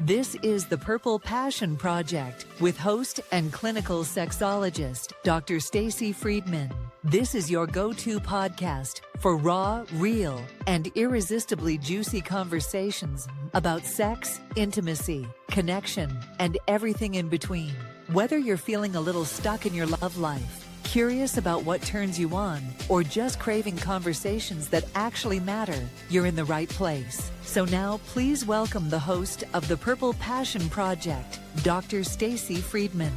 This is the Purple Passion Project with host and clinical sexologist, Dr. Stacy Friedman. This is your go-to podcast for raw, real, and irresistibly juicy conversations about sex, intimacy, connection, and everything in between. Whether you're feeling a little stuck in your love life, curious about what turns you on, or just craving conversations that actually matter, you're in the right place. So now, please welcome the host of the Purple Passion Project, Dr. Stacy Friedman.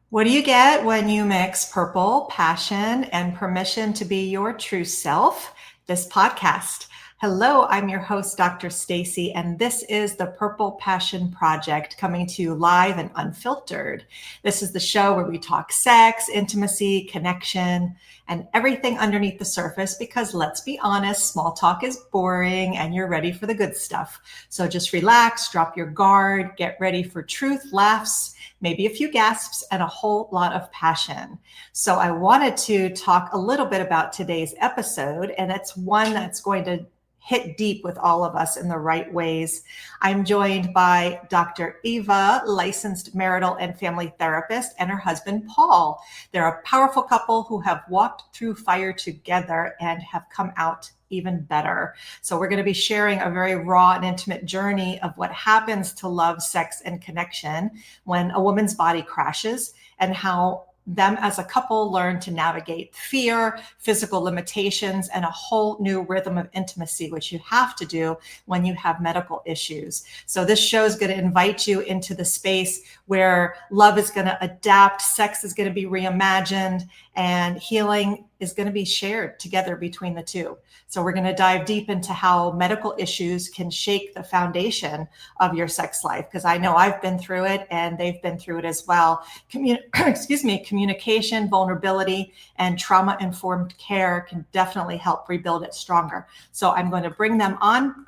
What do you get when you mix purple, passion, and permission to be your true self? This podcast. Hello, I'm your host, Dr. Stacy, and this is the Purple Passion Project, coming to you live and unfiltered. This is the show where we talk sex, intimacy, connection, and everything underneath the surface, because let's be honest, small talk is boring and you're ready for the good stuff. So just relax, drop your guard, get ready for truth, laughs, maybe a few gasps, and a whole lot of passion. So I wanted to talk a little bit about today's episode, and it's one that's going to hit deep with all of us in the right ways. I'm joined by Dr. Eva, licensed marital and family therapist, and her husband, Paul. They're a powerful couple who have walked through fire together and have come out even better. So we're going to be sharing a very raw and intimate journey of what happens to love, sex, and connection when a woman's body crashes, and how them as a couple learn to navigate fear, physical limitations, and a whole new rhythm of intimacy, which you have to do when you have medical issues. So this show is going to invite you into the space where love is going to adapt, sex is going to be reimagined, and healing is going to be shared together between the two. So we're going to dive deep into how medical issues can shake the foundation of your sex life, because I know I've been through it and they've been through it as well. Communication, vulnerability, and trauma-informed care can definitely help rebuild it stronger. So I'm going to bring them on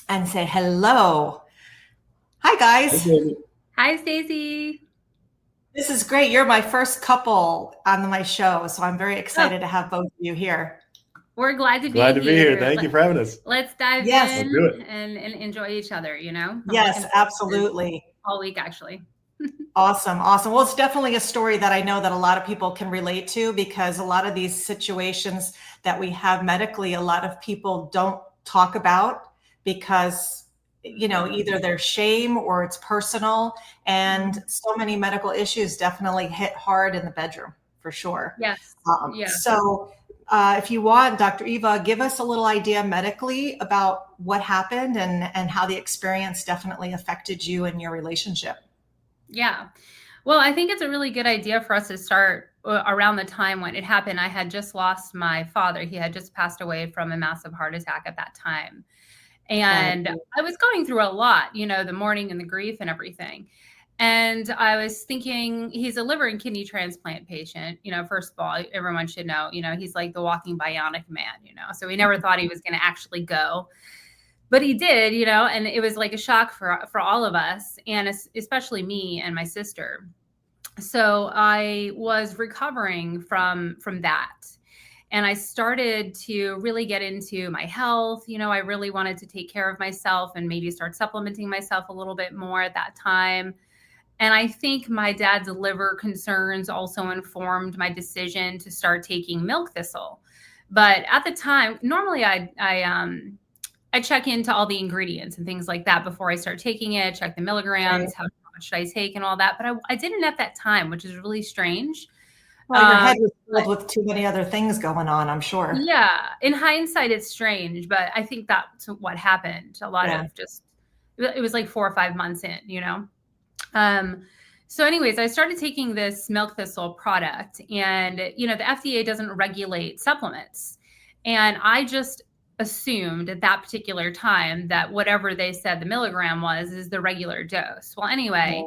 and say hello. Hi, guys. Hi, Stacy. This is great. You're my first couple on my show, so I'm very excited to have both of you here. We're glad to be here. Thank you for having us. Let's dive in and enjoy each other, you know? Yes, absolutely. All week, actually. Awesome. Well, it's definitely a story that I know that a lot of people can relate to, because a lot of these situations that we have medically, a lot of people don't talk about because, you know, either there's shame or it's personal. And so many medical issues definitely hit hard in the bedroom, for sure. Yes. So if you want, Dr. Eva, give us a little idea medically about what happened and how the experience definitely affected you and your relationship. Yeah. Well, I think it's a really good idea for us to start around the time when it happened. I had just lost my father. He had just passed away from a massive heart attack at that time. And I was going through a lot, you know, the mourning and the grief and everything. And I was thinking, he's a liver and kidney transplant patient. You know, first of all, everyone should know, you know, he's like the walking bionic man, you know, so we never thought he was going to actually go. But he did, you know, and it was like a shock for all of us, and especially me and my sister. So I was recovering from that. And I started to really get into my health. You know, I really wanted to take care of myself and maybe start supplementing myself a little bit more at that time. And I think my dad's liver concerns also informed my decision to start taking milk thistle. But at the time, normally I check into all the ingredients and things like that before I start taking it, check the milligrams, how much should I take and all that. But I didn't at that time, which is really strange. Well, your head was filled with too many other things going on, I'm sure. Yeah. In hindsight, it's strange, but I think that's what happened. A lot of just, it was like 4 or 5 months in, you know? So anyways, I started taking this milk thistle product, and, you know, the FDA doesn't regulate supplements. And I just assumed at that particular time that whatever they said the milligram was is the regular dose. Well, anyway,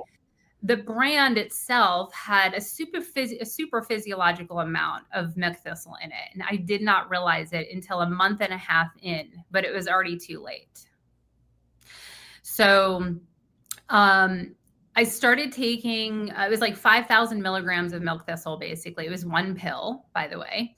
the brand itself had a super physiological amount of milk thistle in it. And I did not realize it until a month and a half in, but it was already too late. So I started taking, it was like 5,000 milligrams of milk thistle, basically. It was one pill, by the way.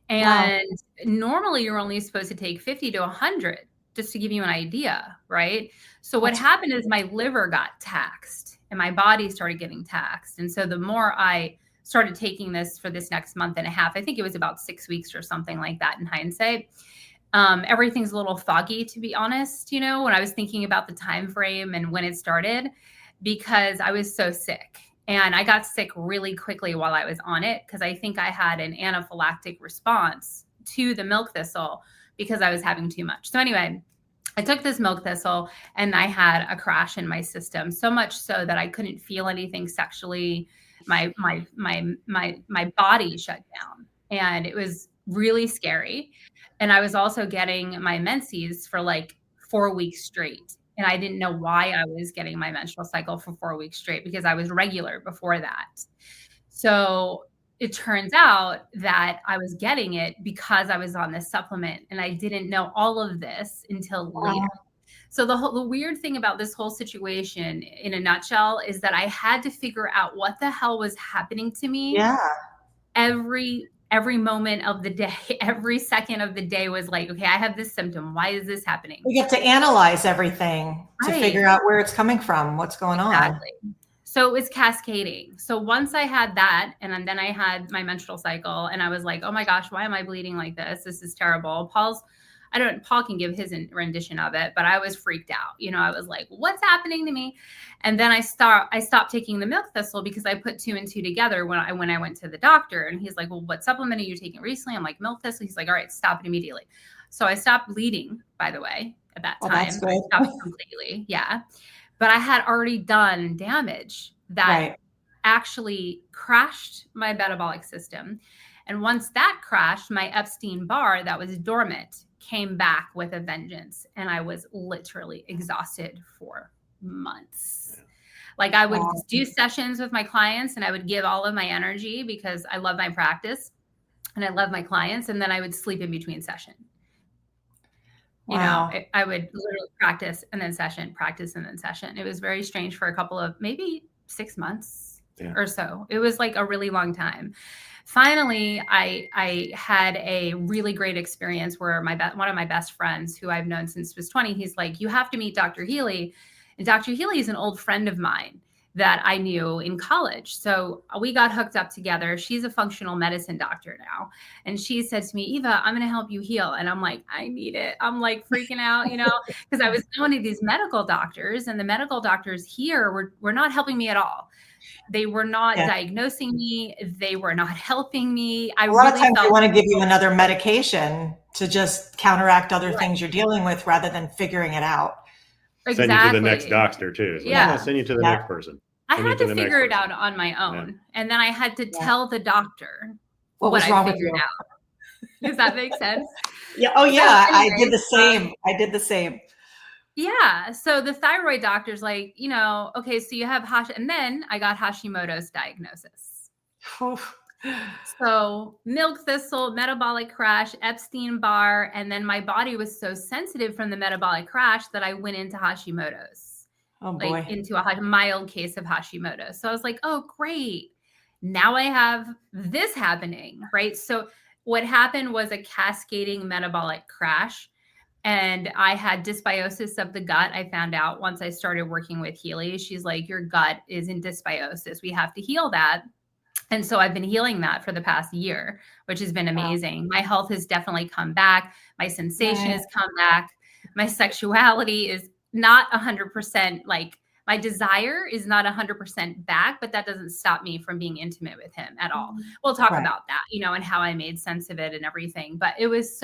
And normally you're only supposed to take 50 to 100 just to give you an idea, right? So what happened is my liver got taxed and my body started getting taxed. And so the more I started taking this for this next month and a half, I think it was about 6 weeks or something like that in hindsight. Everything's a little foggy, to be honest, when I was thinking about the time frame and when it started, because I was so sick. And I got sick really quickly while I was on it, because I think I had an anaphylactic response to the milk thistle because I was having too much. So anyway, I took this milk thistle and I had a crash in my system, so much so that I couldn't feel anything sexually. My body shut down, and it was really scary. And I was also getting my menses for like 4 weeks straight. And I didn't know why I was getting my menstrual cycle for 4 weeks straight, because I was regular before that. So it turns out that I was getting it because I was on this supplement, and I didn't know all of this until later. So the weird thing about this whole situation in a nutshell is that I had to figure out what the hell was happening to me. Yeah. Every moment of the day, every second of the day was like, okay, I have this symptom. Why is this happening? You have to analyze everything to figure out where it's coming from, what's going on. So it was cascading. So once I had that, and then I had my menstrual cycle, and I was like, oh my gosh, why am I bleeding like this? This is terrible. Paul can give his rendition of it, but I was freaked out. I was like, what's happening to me? And then I stopped taking the milk thistle because I put 2 and 2 together when I went to the doctor, and he's like, well, what supplement are you taking recently? I'm like, milk thistle. He's like, all right, stop it immediately. So I stopped bleeding, by the way, at that time. That's good. I stopped completely. Yeah. But I had already done damage that actually crashed my metabolic system. And once that crashed, my Epstein-Barr that was dormant came back with a vengeance, and I was literally exhausted for months. Like, I would do sessions with my clients, and I would give all of my energy because I love my practice and I love my clients. And then I would sleep in between session. I would literally practice and then session, practice and then session. It was very strange for a couple of maybe 6 months or so. It was like a really long time. Finally, I had a really great experience where one of my best friends, who I've known since I was 20, he's like, you have to meet Dr. Healy. And Dr. Healy is an old friend of mine that I knew in college. So we got hooked up together. She's a functional medicine doctor now. And she said to me, Eva, I'm going to help you heal. And I'm like, I need it. I'm like freaking out, because I was going to these medical doctors, and the medical doctors here were not helping me at all. They were not diagnosing me. They were not helping me. A lot of times they want to give you another medication to just counteract other things you're dealing with rather than figuring it out. Exactly. Send you to the next doctor too. So send you to the next person. I had to figure it out on my own. And then I had to tell the doctor what was wrong I figured out. Does that make sense? Yeah. Oh yeah. So anyway, I did the same. I did the same. Yeah. So the thyroid doctor's like, okay, so you have and then I got Hashimoto's diagnosis. So milk thistle, metabolic crash, Epstein-Barr, and then my body was so sensitive from the metabolic crash that I went into Hashimoto's. Oh boy. Like into a mild case of Hashimoto's. So I was like, oh, great. Now I have this happening, right? So what happened was a cascading metabolic crash. And I had dysbiosis of the gut. I found out once I started working with Healy. She's like, your gut is in dysbiosis. We have to heal that. And so I've been healing that for the past year, which has been amazing. My health has definitely come back. My sensation has come back. My sexuality is not 100%, like my desire is not 100% back, but that doesn't stop me from being intimate with him at all. We'll talk about that, and how I made sense of it and everything. But it was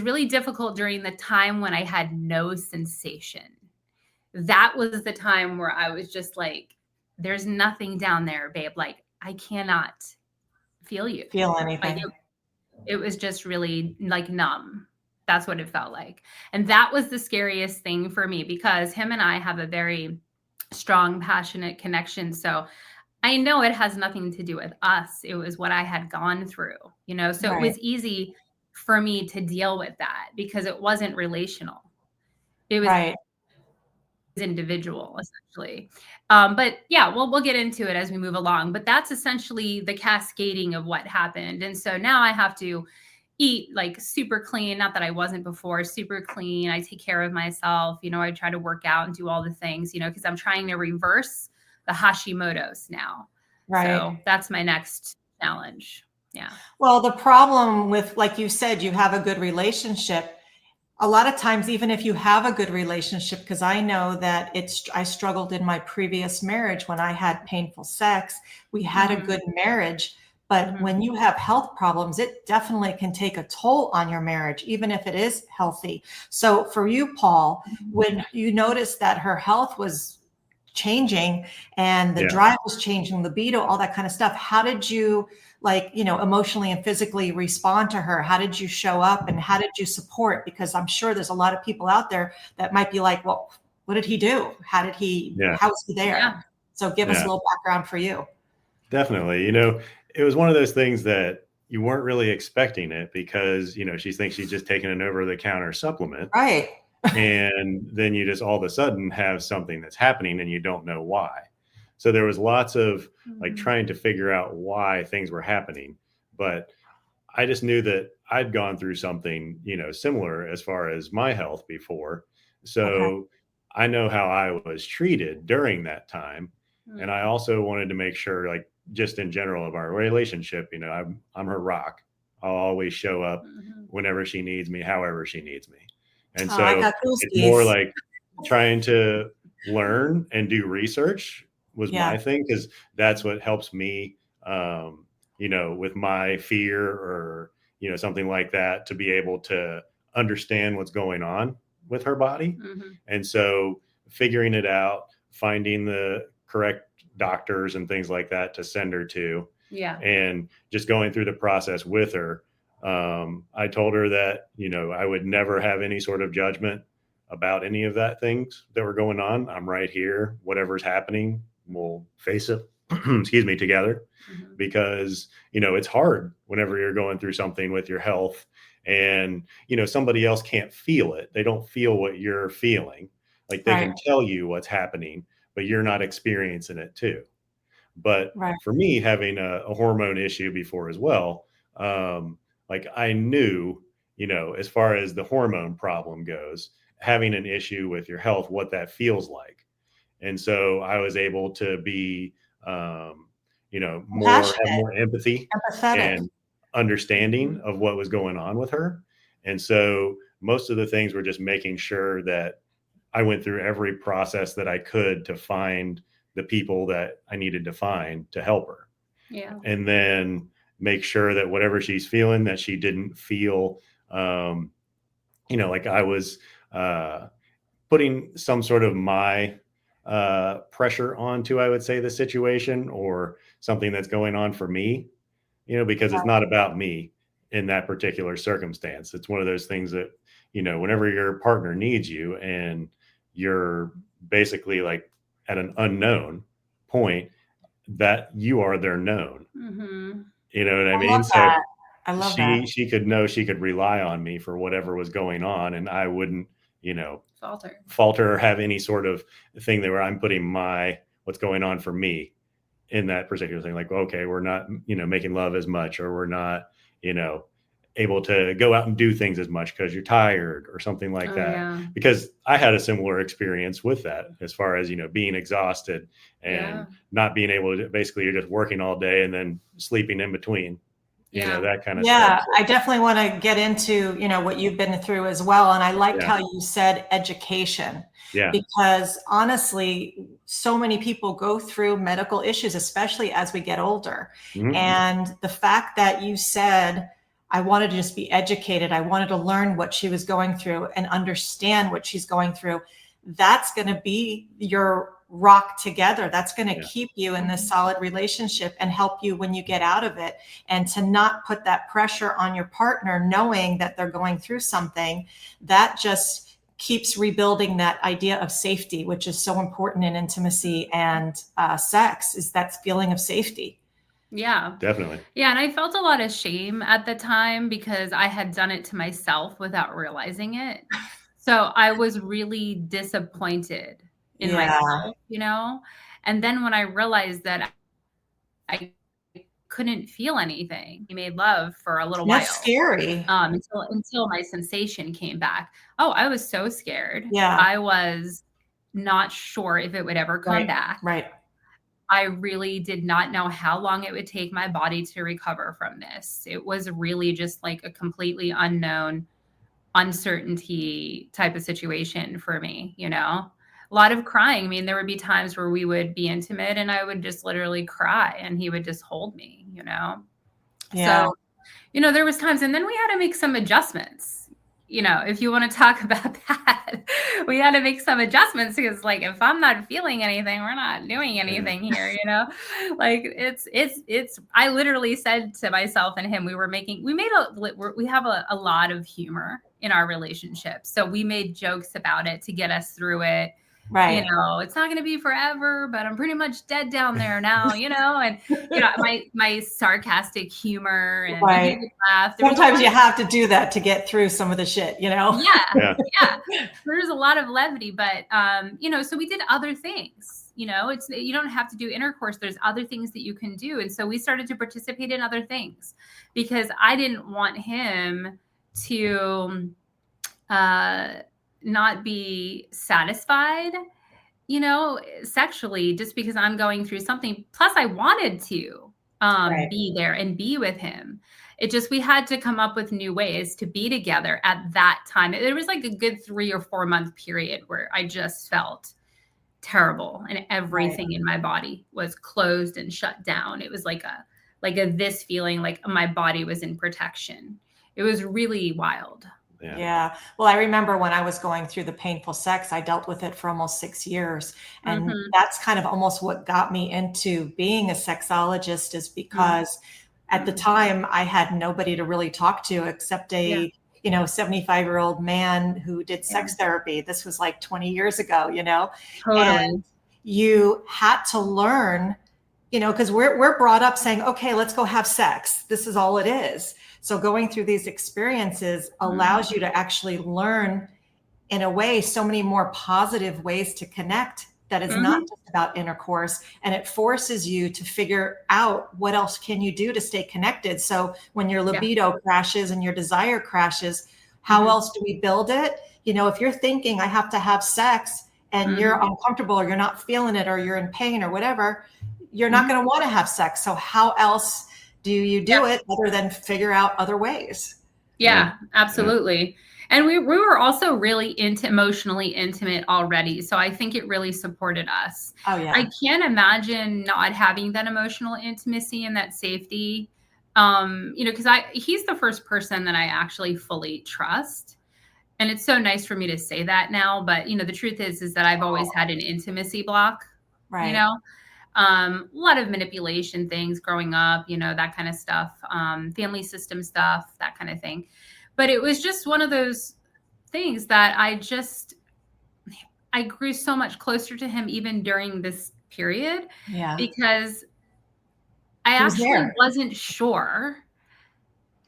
really difficult during the time when I had no sensation. That was the time where I was just like, there's nothing down there, babe. Like, I cannot feel anything. Like, it was just really like numb. That's what it felt like. And that was the scariest thing for me, because him and I have a very strong, passionate connection. So I know it has nothing to do with us. It was what I had gone through, so it was easy for me to deal with that because it wasn't relational. It was individual, essentially. But yeah, we'll get into it as we move along. But that's essentially the cascading of what happened. And so now I have to, eat like super clean. Not that I wasn't before, super clean. I take care of myself. I try to work out and do all the things, because I'm trying to reverse the Hashimoto's now. Right. So that's my next challenge. Yeah. Well, the problem with, like you said, you have a good relationship. A lot of times, even if you have a good relationship, because I know that I struggled in my previous marriage when I had painful sex. We had a good marriage, but when you have health problems, it definitely can take a toll on your marriage, even if it is healthy. So for you, Paul, when you noticed that her health was changing and the drive was changing, libido, all that kind of stuff, how did you emotionally and physically respond to her? How did you show up and how did you support? Because I'm sure there's a lot of people out there that might be like, well, what did he do? How was he there? Yeah. So give us a little background for you. Definitely. It was one of those things that you weren't really expecting it because, she thinks she's just taking an over-the-counter supplement. Right. And then you just all of a sudden have something that's happening and you don't know why. So there was lots of like trying to figure out why things were happening. But I just knew that I'd gone through something, similar as far as my health before. So I know how I was treated during that time. And I also wanted to make sure, like, just in general of our relationship, I'm her rock. I'll always show up whenever she needs me, however she needs me. And so it's more like trying to learn and do research was my thing, because that's what helps me, with my fear or, something like that, to be able to understand what's going on with her body. And so figuring it out, finding the correct doctors and things like that to send her to, and just going through the process with her. I told her that, I would never have any sort of judgment about any of that things that were going on. I'm right here. Whatever's happening, we'll face it, together, because, it's hard whenever you're going through something with your health and, somebody else can't feel it. They don't feel what you're feeling. Like they can tell you what's happening, but you're not experiencing it too. But for me, having a hormone issue before as well, like I knew, as far as the hormone problem goes, having an issue with your health, what that feels like. And so I was able to be, have more empathy and understanding of what was going on with her. And so most of the things were just making sure that I went through every process that I could to find the people that I needed to find to help her. Yeah. And then make sure that whatever she's feeling, that she didn't feel, like I was putting some sort of my pressure onto, I would say, the situation or something that's going on for me, because it's not about me in that particular circumstance. It's one of those things that, whenever your partner needs you and you're basically like at an unknown point, that you are their known. You know what I mean? So I love that. She could know she could rely on me for whatever was going on, and I wouldn't, falter or have any sort of thing that where I'm putting what's going on for me in that particular thing. Like, okay, we're not, making love as much, or we're not, able to go out and do things as much because you're tired or something like that. Yeah. Because I had a similar experience with that, as far as, being exhausted and not being able to, basically you're just working all day and then sleeping in between, that kind of stuff. I definitely want to get into, what you've been through as well. And I liked how you said education, because honestly, so many people go through medical issues, especially as we get older. And the fact that you said, I wanted to just be educated. I wanted to learn what she was going through and understand what she's going through. That's going to be your rock together. That's going to keep you in this solid relationship and help you when you get out of it. And to not put that pressure on your partner, knowing that they're going through something, that just keeps rebuilding that idea of safety, which is so important in intimacy and sex, is that feeling of safety. Yeah, definitely. Yeah. And I felt a lot of shame at the time because I had done it to myself without realizing it. So I was really disappointed in myself, And then when I realized that I couldn't feel anything. He made love for a little while. That's scary. Until my sensation came back. Oh, I was so scared. Yeah. I was not sure if it would ever come back. Right. I really did not know how long it would take my body to recover from this. It was really just like a completely unknown uncertainty type of situation for me, you know? A lot of crying. I mean, there would be times where we would be intimate and I would just literally cry and he would just hold me, you know? Yeah. So, you know, there was times, and then we had to make some adjustments. You know, if you want to talk about that, we had to make some adjustments because, like, if I'm not feeling anything, we're not doing anything here, you know? Like, I literally said to myself and him, we have a lot of humor in our relationship. So we made jokes about it to get us through it. Right. You know, it's not going to be forever, but I'm pretty much dead down there now, you know, and, you know, my sarcastic humor and right. laugh. Sometimes you have to do that to get through some of the shit, you know? Yeah. There's a lot of levity, but, you know, so we did other things, you know, you don't have to do intercourse. There's other things that you can do. And so we started to participate in other things because I didn't want him to, not be satisfied, you know, sexually, just because I'm going through something. Plus I wanted to be there and be with him. It just, we had to come up with new ways to be together at that time. There was like a good 3 or 4 month period where I just felt terrible and everything in my body was closed and shut down. It was like this feeling like my body was in protection. It was really wild. Yeah. Well, I remember when I was going through the painful sex, I dealt with it for almost 6 years. And that's kind of almost what got me into being a sexologist, is because at the time I had nobody to really talk to except a 75-year-old man who did sex therapy. This was like 20 years ago, you know, and you had to learn, you know, because we're brought up saying, okay, let's go have sex. This is all it is. So going through these experiences allows you to actually learn, in a way, so many more positive ways to connect that is not just about intercourse. And it forces you to figure out what else can you do to stay connected. So when your libido crashes and your desire crashes, how else do we build it? You know, if you're thinking I have to have sex and you're uncomfortable or you're not feeling it or you're in pain or whatever, you're not going to want to have sex. So how else do you do it other than figure out other ways? Yeah, absolutely. And we were also really emotionally intimate already. So I think it really supported us. Oh yeah. I can't imagine not having that emotional intimacy and that safety. You know, because he's the first person that I actually fully trust. And it's so nice for me to say that now. But, you know, the truth is that I've always had an intimacy block, you know? A lot of manipulation things growing up, you know, that kind of stuff, family system stuff, that kind of thing. But it was just one of those things that I grew so much closer to him even during this period, because I actually wasn't sure,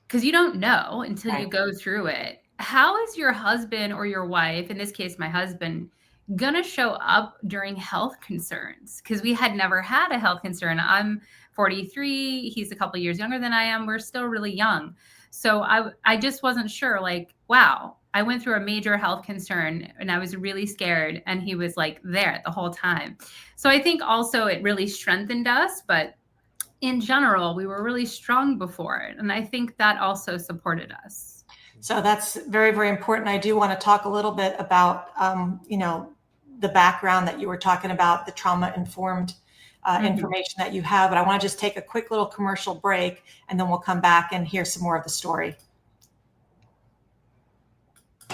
because you don't know until you go through it. How is your husband or your wife, in this case, my husband, gonna show up during health concerns? Because we had never had a health concern. I'm 43. He's a couple years younger than I am. We're still really young. So I just wasn't sure, like, wow, I went through a major health concern and I was really scared. And he was like there the whole time. So I think also it really strengthened us. But in general, we were really strong before it. And I think that also supported us. So that's very, very important. I do want to talk a little bit about, you know, the background that you were talking about, the trauma-informed information that you have. But I want to just take a quick little commercial break, and then we'll come back and hear some more of the story.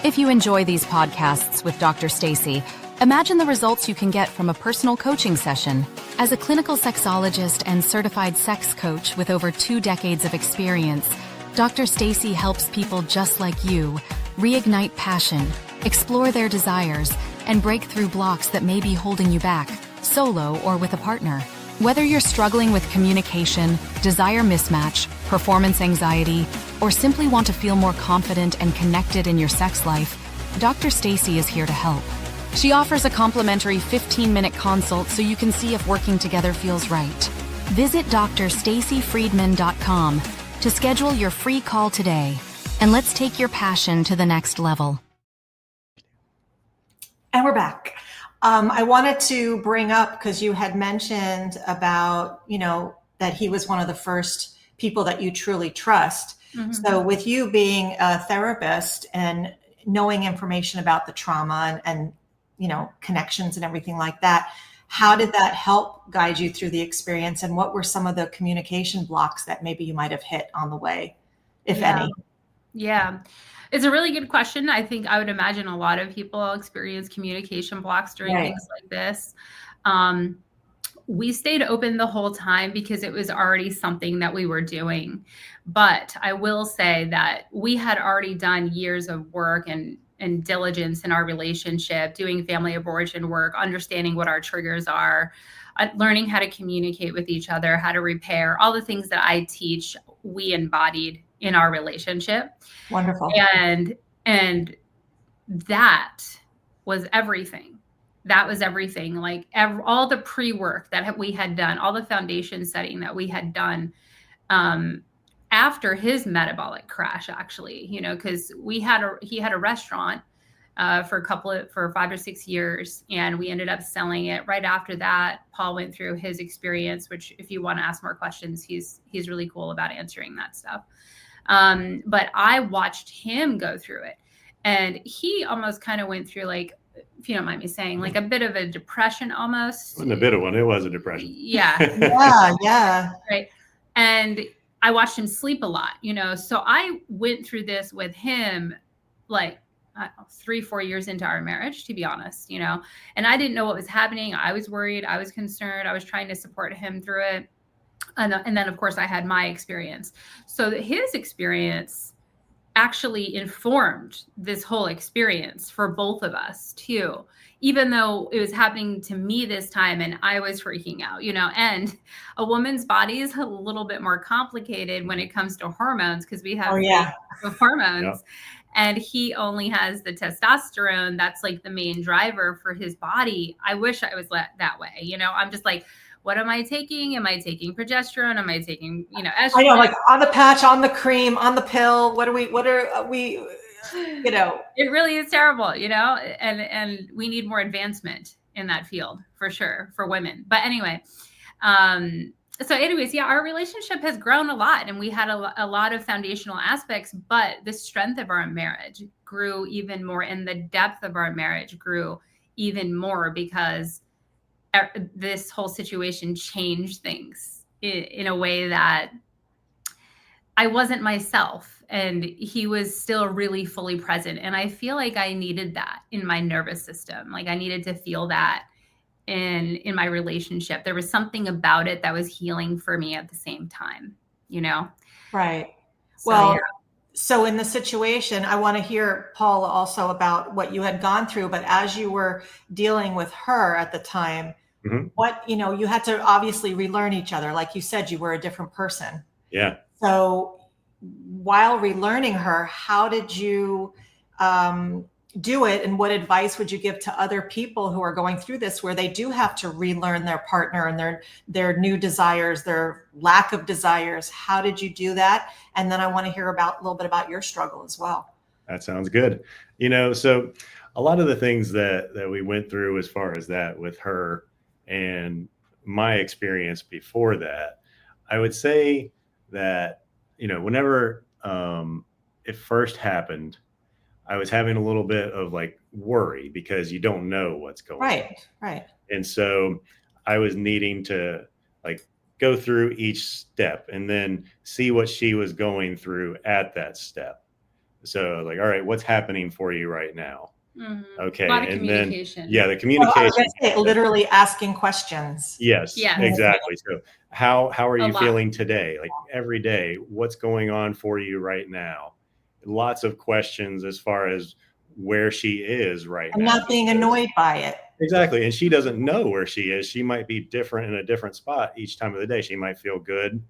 If you enjoy these podcasts with Dr. Stacy, imagine the results you can get from a personal coaching session. As a clinical sexologist and certified sex coach with over 2 decades of experience, Dr. Stacy helps people just like you reignite passion, explore their desires, and break through blocks that may be holding you back, solo or with a partner. Whether you're struggling with communication, desire mismatch, performance anxiety, or simply want to feel more confident and connected in your sex life, Dr. Stacy is here to help. She offers a complimentary 15-minute consult so you can see if working together feels right. Visit drstacyfriedman.com to schedule your free call today, and let's take your passion to the next level. And we're back. I wanted to bring up, because you had mentioned about, that he was one of the first people that you truly trust. Mm-hmm. So with you being a therapist and knowing information about the trauma and connections and everything like that, how did that help guide you through the experience? And what were some of the communication blocks that maybe you might have hit on the way, if any? Yeah. It's a really good question. I think I would imagine a lot of people experience communication blocks during things like this. We stayed open the whole time because it was already something that we were doing. But I will say that we had already done years of work and diligence in our relationship, doing family of origin work, understanding what our triggers are, learning how to communicate with each other, how to repair, all the things that I teach, we embodied in our relationship. Wonderful. And that was everything. That was everything. Like all the pre-work that we had done, all the foundation setting that we had done after his metabolic crash, actually, because he had a restaurant for 5 or 6 years, and we ended up selling it. Right after that, Paul went through his experience, which if you want to ask more questions, he's really cool about answering that stuff. But I watched him go through it, and he almost kind of went through, like, if you don't mind me saying, like a bit of a depression almost. It wasn't a bit of one. It was a depression. Yeah. Yeah. Right. And I watched him sleep a lot, so I went through this with him, like 3-4 years into our marriage, to be honest, and I didn't know what was happening. I was worried. I was concerned. I was trying to support him through it. And then, of course, I had my experience. So his experience actually informed this whole experience for both of us too, even though it was happening to me this time and I was freaking out, and a woman's body is a little bit more complicated when it comes to hormones, because we have hormones. And he only has the testosterone. That's like the main driver for his body. I wish I was that way. I'm just like, what am I taking? Am I taking progesterone? Am I taking, estrogen? I know, like on the patch, on the cream, on the pill. What are we? It really is terrible, and we need more advancement in that field for sure for women. But anyway, our relationship has grown a lot, and we had a lot of foundational aspects, but the strength of our marriage grew even more, and the depth of our marriage grew even more because this whole situation changed things in a way that I wasn't myself, and he was still really fully present. And I feel like I needed that in my nervous system. Like I needed to feel that in my relationship. There was something about it that was healing for me at the same time, Right. So, So in the situation, I want to hear, Paul, also about what you had gone through, but as you were dealing with her at the time, what, you had to obviously relearn each other. Like you said, you were a different person. Yeah. So while relearning her, how did you do it? And what advice would you give to other people who are going through this, where they do have to relearn their partner and their new desires, their lack of desires? How did you do that? And then I want to hear a little bit about your struggle as well. That sounds good. So a lot of the things that we went through as far as that with her and my experience before that, I would say that, whenever it first happened, I was having a little bit of like worry because you don't know what's going on. Right. And so I was needing to like go through each step and then see what she was going through at that step. So like, all right, what's happening for you right now? Mm-hmm. Okay. A lot of and communication. Then, the communication. I was going to say, literally asking questions. Yes, exactly. So how are you feeling today? Like every day, what's going on for you right now? Lots of questions as far as where she is right now. And not being annoyed by it. Exactly. And she doesn't know where she is. She might be different in a different spot each time of the day. She might feel good,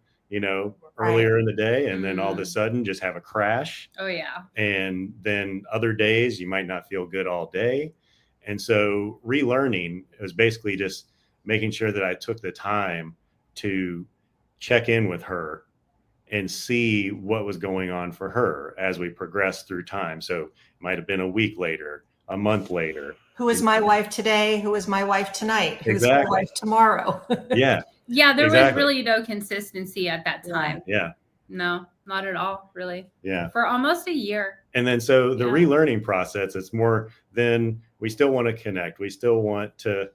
earlier in the day, and then all of a sudden just have a crash. Oh, yeah. And then other days you might not feel good all day. And so relearning was basically just making sure that I took the time to check in with her and see what was going on for her as we progressed through time. So it might have been a week later, a month later. Who is my wife today? Who is my wife tonight? Who's Exactly. my wife tomorrow? Yeah. Yeah, there was Exactly. really no consistency at that time. Yeah. No, not at all, really. Yeah. For almost a year. And then so the Yeah. relearning process, it's more than we still want to connect. We still want to,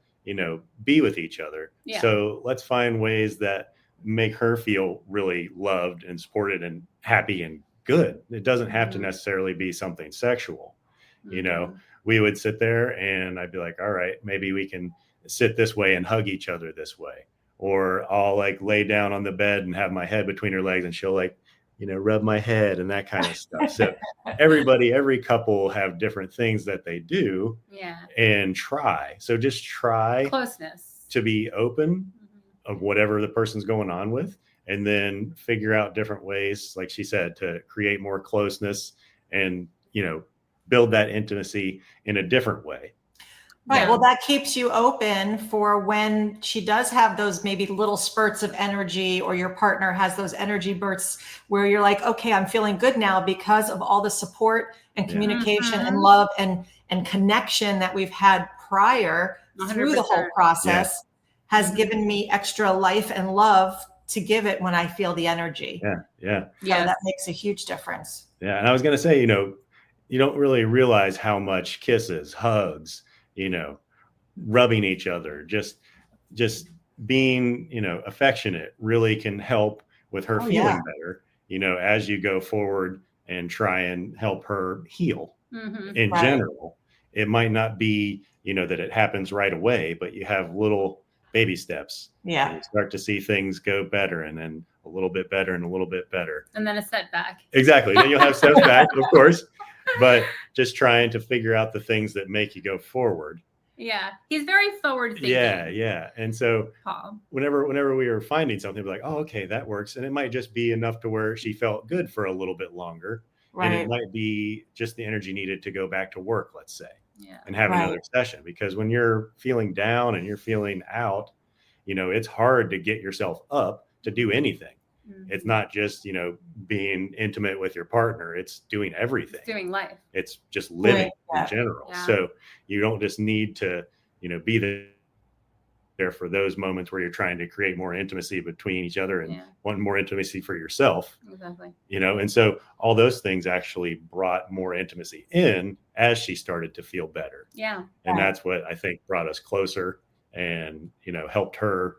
be with each other. Yeah. So let's find ways that make her feel really loved and supported and happy and good. It doesn't have to necessarily be something sexual. We would sit there and I'd be like, all right, maybe we can sit this way and hug each other this way. Or I'll like lay down on the bed and have my head between her legs and she'll like, rub my head and that kind of stuff. So every couple have different things that they do and try. So just try closeness to be open of whatever the person's going on with, and then figure out different ways, like she said, to create more closeness and, build that intimacy in a different way. Right. Yeah. Well, that keeps you open for when she does have those maybe little spurts of energy, or your partner has those energy bursts where you're like, okay, I'm feeling good now because of all the support and communication and love and connection that we've had prior through the whole 100%. process has given me extra life and love to give it when I feel the energy. Yeah. So that makes a huge difference. Yeah. And I was going to say, you don't really realize how much kisses, hugs, rubbing each other, just being, affectionate really can help with her feeling better, as you go forward and try and help her heal in general. It might not be, that it happens right away, but you have little baby steps. Yeah. And you start to see things go better, and then a little bit better and a little bit better. And then a setback. Exactly. Then you'll have steps back, of course, but just trying to figure out the things that make you go forward. Yeah. He's very forward thinking. Yeah. And so Paul. whenever we were finding something, we're like, oh, okay, that works. And it might just be enough to where she felt good for a little bit longer. Right. And it might be just the energy needed to go back to work, let's say, and have Right. another session. Because when you're feeling down and you're feeling out, it's hard to get yourself up to do anything. It's not just, being intimate with your partner. It's doing everything. It's doing life. It's just living in general. Yeah. So you don't just need to, be there for those moments where you're trying to create more intimacy between each other and want more intimacy for yourself. Exactly. And so all those things actually brought more intimacy in as she started to feel better. Yeah. And that's what I think brought us closer and, helped her,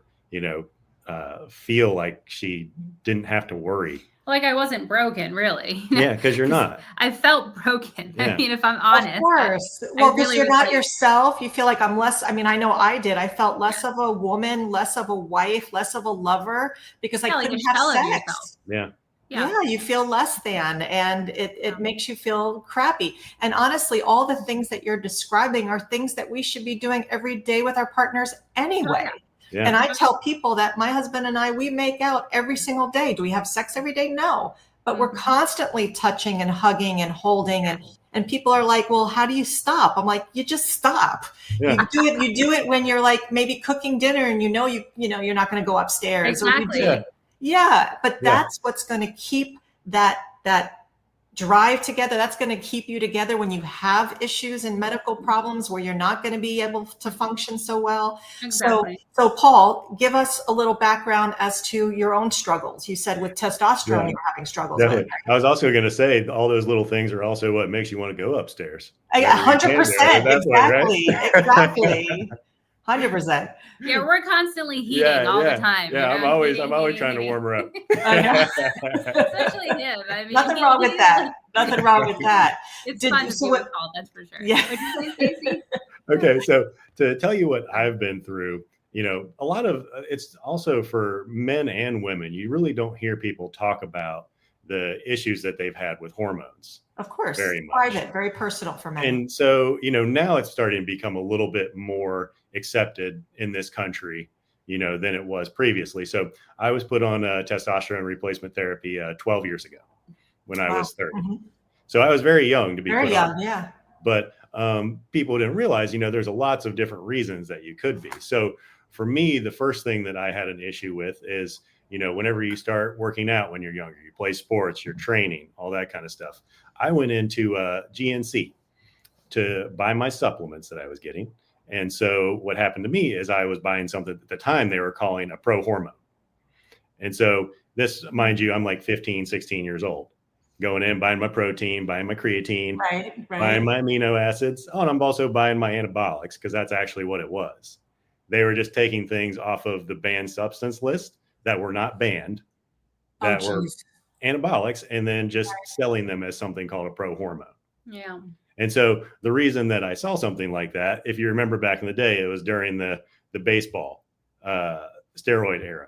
feel like she didn't have to worry. Like I wasn't broken, really. Yeah, because you're not. I felt broken. Yeah. I mean, if I'm honest. Of course. Well, because really you're was not like- yourself. You feel like I'm less. I mean, I know I did. I felt less of a woman, less of a wife, less of a lover because I like couldn't a shell have of sex. yourself. Yeah. Yeah, you feel less than, and it makes you feel crappy. And honestly, all the things that you're describing are things that we should be doing every day with our partners anyway. Yeah. And I tell people that my husband and I, we make out every single day. Do we have sex every day? No, but we're constantly touching and hugging and holding, and people are like, well, how do you stop? I'm like, you just stop. Yeah. You do it when you're like maybe cooking dinner and you're not going to go upstairs. Exactly. Or you do it. Yeah, but that's what's going to keep that drive together. That's going to keep you together when you have issues and medical problems where you're not going to be able to function so well. Exactly. So Paul, give us a little background as to your own struggles. You said with testosterone you were having struggles. Definitely. With. I was also going to say all those little things are also what makes you want to go upstairs. 100%. Exactly. Right? Exactly. 100%. Yeah, we're constantly heating all the time. Yeah, you I'm know? always Heating. trying to warm her up. I know. Especially him. I mean, Nothing wrong with that. Nothing wrong with that. It's fun to be with Paul, that's for sure. Yeah. Would you say, Stacy? Okay, so to tell you what I've been through, a lot of it's also for men and women. You really don't hear people talk about the issues that they've had with hormones. Of course. Very much. Private, very personal for men. And so, now it's starting to become a little bit more accepted in this country, than it was previously. So I was put on testosterone replacement therapy 12 years ago when I was 30. Mm-hmm. So I was very young to be Very put young, on. yeah. But people didn't realize, there's lots of different reasons that you could be. So for me, the first thing that I had an issue with is, whenever you start working out when you're younger, you play sports, you're training, all that kind of stuff. I went into GNC to buy my supplements that I was getting. And so what happened to me is I was buying something at the time they were calling a pro hormone. And so this, mind you, I'm like 15, 16 years old, going in, buying my protein, buying my creatine, buying my amino acids. Oh, and I'm also buying my anabolics, because that's actually what it was. They were just taking things off of the banned substance list that were not banned, that were anabolics, and then just selling them as something called a pro hormone. Yeah. And so the reason that I saw something like that, if you remember back in the day, it was during the baseball steroid era.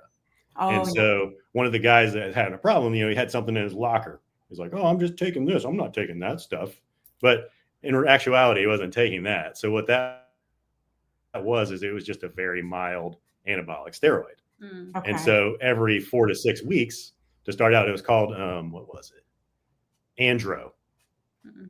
And so one of the guys that had a problem, he had something in his locker. He's like, oh, I'm just taking this. I'm not taking that stuff. But in actuality, he wasn't taking that. So what that was is it was just a very mild anabolic steroid. Okay. And so every 4 to 6 weeks to start out, it was called, what was it? Andro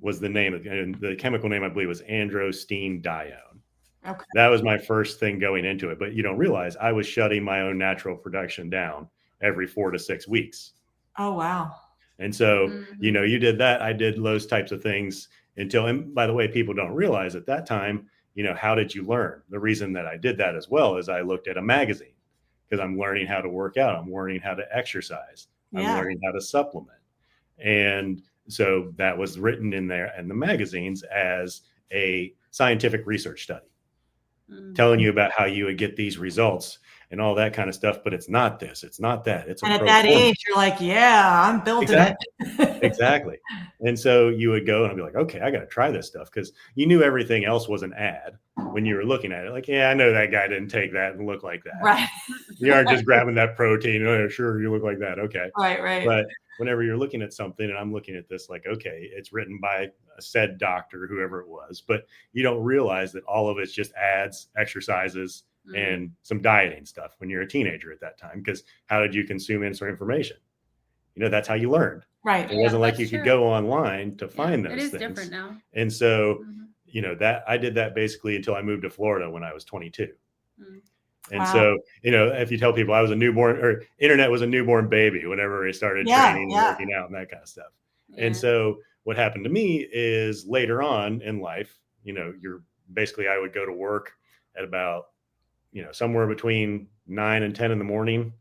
was the name, and the chemical name, I believe, was androstenedione. Okay. That was my first thing going into it. But you don't realize I was shutting my own natural production down every 4 to 6 weeks. Oh, wow. And so, you did that. I did those types of things until, and by the way, people don't realize at that time, how did you learn? The reason that I did that as well is I looked at a magazine, because I'm learning how to work out. I'm learning how to exercise. I'm learning how to supplement. And so that was written in there in the magazines as a scientific research study, telling you about how you would get these results and all that kind of stuff. But it's not this, it's not that. It's and at that age, you're like, yeah, I'm building it. Exactly. And so you would go and I'd be like, okay, I got to try this stuff, because you knew everything else was an ad when you were looking at it. Like, yeah, I know that guy didn't take that and look like that. Right. You aren't just grabbing that protein. Oh, sure, you look like that. Okay. Right. But whenever you're looking at something, and I'm looking at this like, okay, it's written by a said doctor, whoever it was, but you don't realize that all of it's just ads, exercises, and some dieting stuff when you're a teenager at that time. Because how did you consume instant information? That's how you learned. Right. It wasn't like you could go online to find those things. It is different now. And so, that I did that basically until I moved to Florida when I was 22. And so, if you tell people I was a newborn, or internet was a newborn baby whenever I started training and working out and that kind of stuff. And so what happened to me is later on in life, I would go to work at about, somewhere between 9 and 10 in the morning,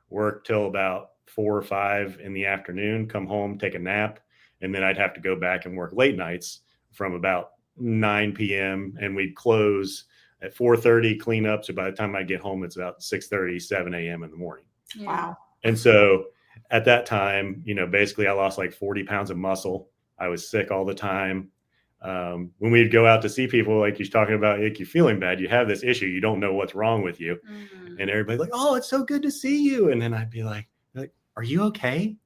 work till about 4 or 5 in the afternoon, come home, take a nap. And then I'd have to go back and work late nights from about 9 p.m. and we'd close at 4:30, clean up. So by the time I get home, it's about 6:30, 7 a.m. in the morning. Wow. And so at that time, basically I lost like 40 pounds of muscle. I was sick all the time. When we'd go out to see people, like you're talking about, like, you're feeling bad, you have this issue, you don't know what's wrong with you. And everybody's like, oh, it's so good to see you. And then I'd be like, are you okay?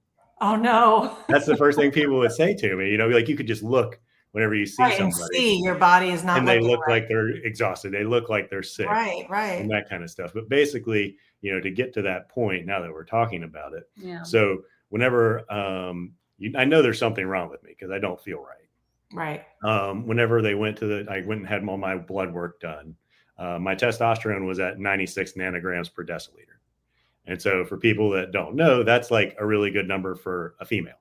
Oh, no. That's the first thing people would say to me. Like you could just look whenever you see somebody. And see your body is not, and they look like they're exhausted. They look like they're sick. Right. And that kind of stuff. But basically, to get to that point, now that we're talking about it. Yeah. So whenever I know there's something wrong with me because I don't feel right. Right. Whenever I went and had all my blood work done. My testosterone was at 96 nanograms per deciliter. And so for people that don't know, that's like a really good number for a female.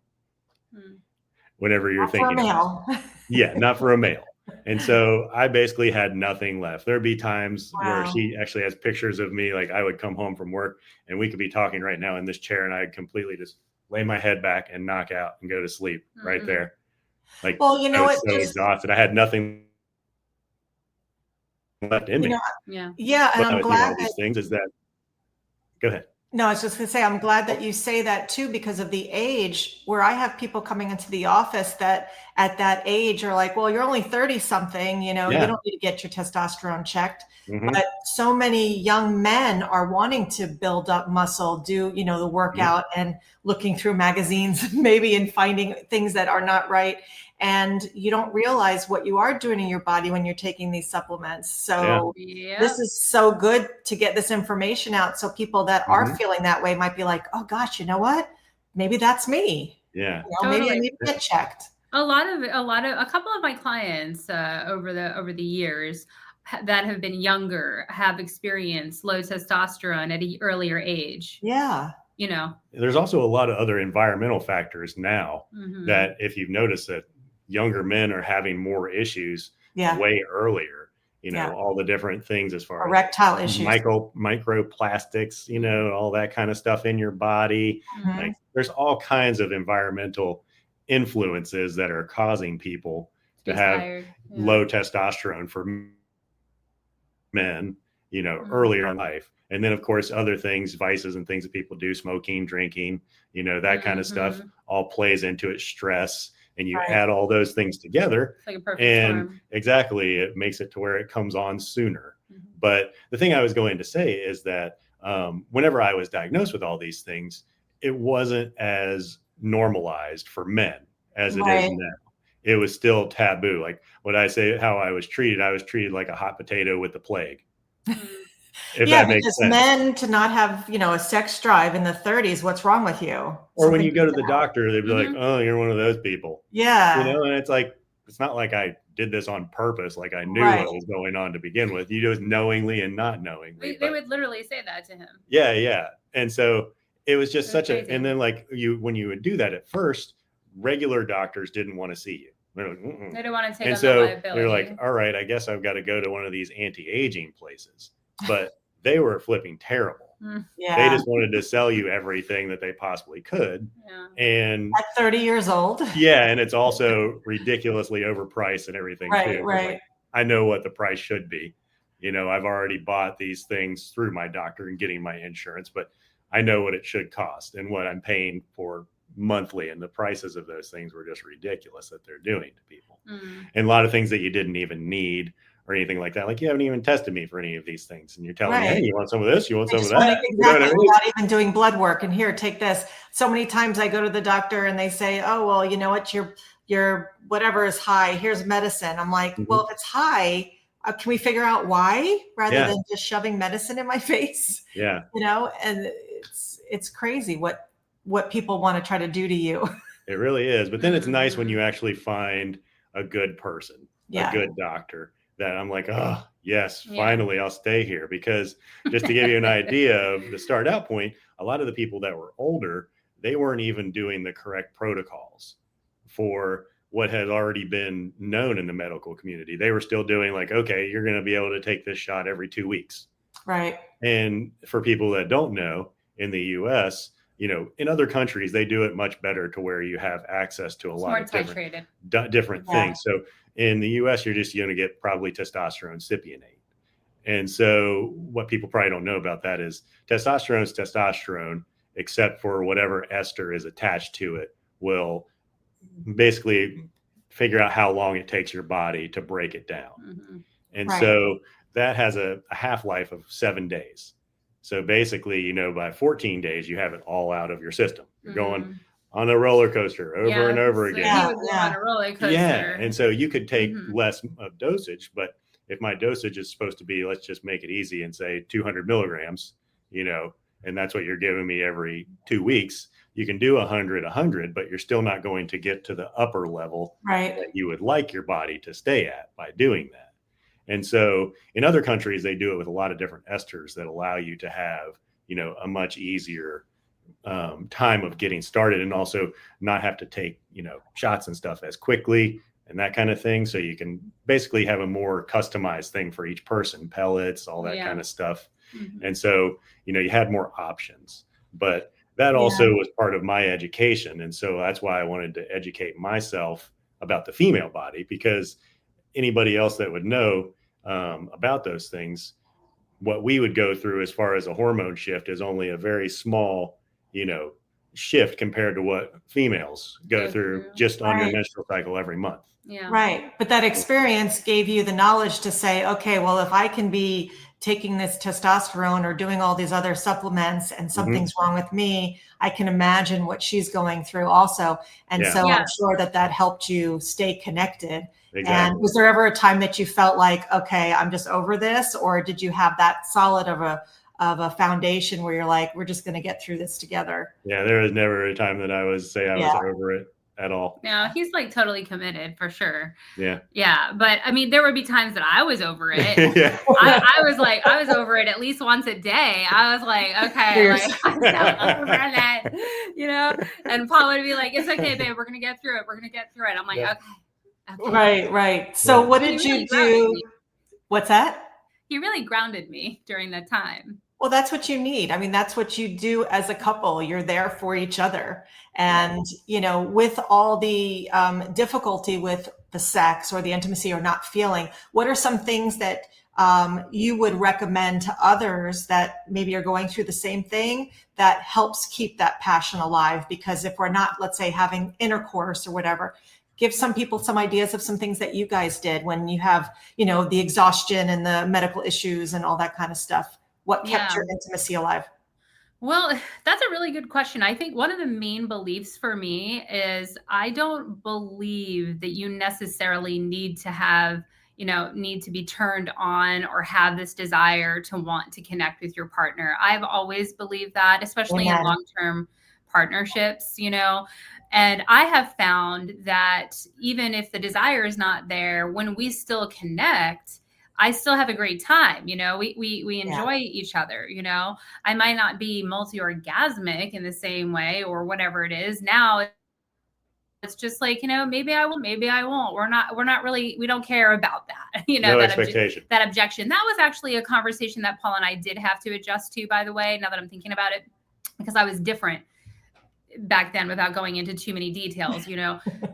Whenever you're thinking, for a male. Yeah, not for a male. And so I basically had nothing left. There'd be times where she actually has pictures of me. Like I would come home from work and we could be talking right now in this chair and I'd completely just lay my head back and knock out and go to sleep right there. Like, well, I was so exhausted. I had nothing left in me. Yeah. And I'm glad these things is that. Go ahead. No, I was just going to say, I'm glad that you say that too, because of the age where I have people coming into the office that at that age are like, well, you're only 30 something, you don't need to get your testosterone checked. But so many young men are wanting to build up muscle, do, the workout and looking through magazines, maybe, and finding things that are not right. And you don't realize what you are doing in your body when you're taking these supplements. So this is so good to get this information out. So people that are feeling that way might be like, oh gosh, you know what? Maybe that's me. Yeah. Maybe I need to get checked. A couple of my clients over the years that have been younger have experienced low testosterone at an earlier age. Yeah. You know, there's also a lot of other environmental factors now that if you've noticed that younger men are having more issues way earlier, you know, all the different things as far erectile as issues, microplastics, you know, all that kind of stuff in your body. Like there's all kinds of environmental influences that are causing people to have low testosterone for men, you know, earlier in life. And then of course, other things, vices and things that people do, smoking, drinking, you know, that kind of stuff all plays into it, stress. And you add all those things together, it's like a perfect and storm. exactly, it makes it to where it comes on sooner. But the thing I was going to say is that whenever I was diagnosed with all these things, it wasn't as normalized for men as it is now. It was still taboo. Like what I say, how I was treated like a hot potato with the plague. If that makes because sense. men to not have, you know, a sex drive in the 30s, what's wrong with you? Or when you go to the doctor, they'd be like, oh, you're one of those people. Yeah. You know, and it's like, it's not like I did this on purpose. Like I knew what was going on to begin with. You do it knowingly and not knowingly. They would literally say that to him. Yeah, yeah. And so it was just such crazy. And then like when you would do that at first, regular doctors didn't want to see you. They're like, mm-mm. They didn't want to take and on so the liability. they're like, all right, I guess I've got to go to one of these anti-aging places. But they were flipping terrible. They just wanted to sell you everything that they possibly could. And at 30 years old. And it's also ridiculously overpriced and everything too. Like, I know what the price should be. You know, I've already bought these things through my doctor and getting my insurance, but I know what it should cost and what I'm paying for monthly. And the prices of those things were just ridiculous that they're doing to people. And a lot of things that you didn't even need or anything like that. Like you haven't even tested me for any of these things. And you're telling me, hey, you want some of this? You want some of that? Exactly. You know what I mean? Not even doing blood work. And here, take this. So many times I go to the doctor and they say, oh, well, you know what? Your whatever is high. Here's medicine. I'm like, well, if it's high, can we figure out why rather than just shoving medicine in my face? Yeah. You know, and it's crazy what people want to try to do to you. It really is. But then it's nice when you actually find a good person, a good doctor. That I'm like, oh, yes, finally, I'll stay here. Because just to give you an idea of the start out point, a lot of the people that were older, they weren't even doing the correct protocols for what had already been known in the medical community. They were still doing like, okay, you're going to be able to take this shot every 2 weeks. Right. And for people that don't know, in the US, you know, in other countries, they do it much better to where you have access to a lot of different things. So in the US, you're just going to get probably testosterone cypionate. And so what people probably don't know about that is testosterone is testosterone, except for whatever ester is attached to it will basically figure out how long it takes your body to break it down. And so that has a half-life of 7 days. So basically, you know, by 14 days, you have it all out of your system. You're going on a roller coaster over and over again. On a roller coaster. Yeah. And so you could take less of dosage, but if my dosage is supposed to be, let's just make it easy and say 200 milligrams, you know, and that's what you're giving me every 2 weeks, you can do 100, but you're still not going to get to the upper level that you would like your body to stay at by doing that. And so in other countries, they do it with a lot of different esters that allow you to have, you know, a much easier time of getting started and also not have to take, you know, shots and stuff as quickly and that kind of thing. So you can basically have a more customized thing for each person, pellets, all that kind of stuff. And so, you know, you had more options, but that also was part of my education. And so that's why I wanted to educate myself about the female body, because anybody else that would know about those things, what we would go through as far as a hormone shift is only a very small, you know, shift compared to what females go through just on your menstrual cycle every month. Right. But that experience gave you the knowledge to say, okay, well, if I can be taking this testosterone or doing all these other supplements and something's wrong with me, I can imagine what she's going through also. And so I'm sure that helped you stay connected. Exactly. And was there ever a time that you felt like, okay, I'm just over this? Or did you have that solid of a foundation where you're like, we're just going to get through this together? Yeah, there was never a time that I was over it at all. No, he's like totally committed for sure. Yeah. Yeah. But I mean, there would be times that I was over it. Yeah. I was over it at least once a day. I was like, okay, like I'm so over that, and Paul would be like, it's okay, babe. We're going to get through it. We're going to get through it. I'm like, Yeah. okay. Right. So what did you do? What's that? He really grounded me during that time. Well, that's what you need. I mean, that's what you do as a couple. You're there for each other. And, with all the difficulty with the sex or the intimacy or not feeling, what are some things that you would recommend to others that maybe are going through the same thing that helps keep that passion alive? Because if we're not, let's say, having intercourse or whatever, give some people some ideas of some things that you guys did when you have, the exhaustion and the medical issues and all that kind of stuff. What kept your intimacy alive? Well, that's a really good question. I think one of the main beliefs for me is I don't believe that you necessarily need to be turned on or have this desire to want to connect with your partner. I've always believed that, especially in long-term partnerships, and I have found that even if the desire is not there, when we still connect, I still have a great time. We enjoy each other. I might not be multi-orgasmic in the same way or whatever it is. Now it's just like, maybe I will, maybe I won't. We're not really, we don't care about that. No that expectation. That objection. That was actually a conversation that Paul and I did have to adjust to, by the way, now that I'm thinking about it, because I was different back then without going into too many details.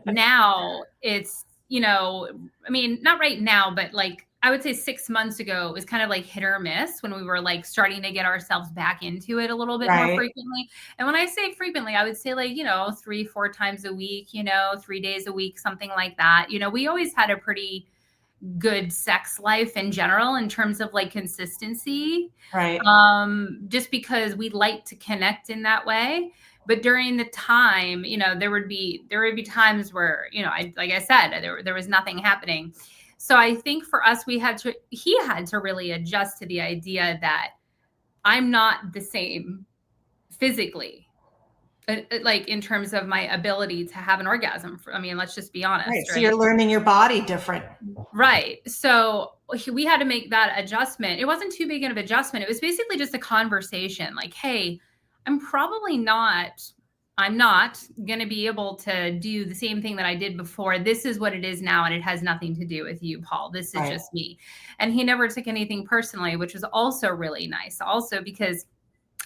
Now it's, I mean, not right now, but like, I would say 6 months ago, it was kind of like hit or miss when we were like starting to get ourselves back into it a little bit more frequently. And when I say frequently, I would say like, 3-4 times a week, 3 days a week, something like that. We always had a pretty good sex life in general in terms of like consistency. Right. Just because we like to connect in that way. But during the time, there would be times where, like I said, there was nothing happening. So I think for us, he had to really adjust to the idea that I'm not the same physically, like in terms of my ability to have an orgasm. Let's just be honest. Right. So you're learning your body different. Right. So we had to make that adjustment. It wasn't too big of an adjustment. It was basically just a conversation like, hey, I'm not going to be able to do the same thing that I did before. This is what it is now. And it has nothing to do with you, Paul. This is just me. And he never took anything personally, which was also really nice. Also, because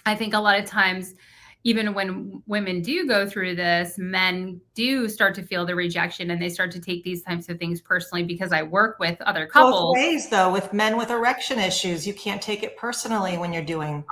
I think a lot of times, even when women do go through this, men do start to feel the rejection and they start to take these types of things personally, because I work with other couples. Both ways, though, with men with erection issues, you can't take it personally when you're doing.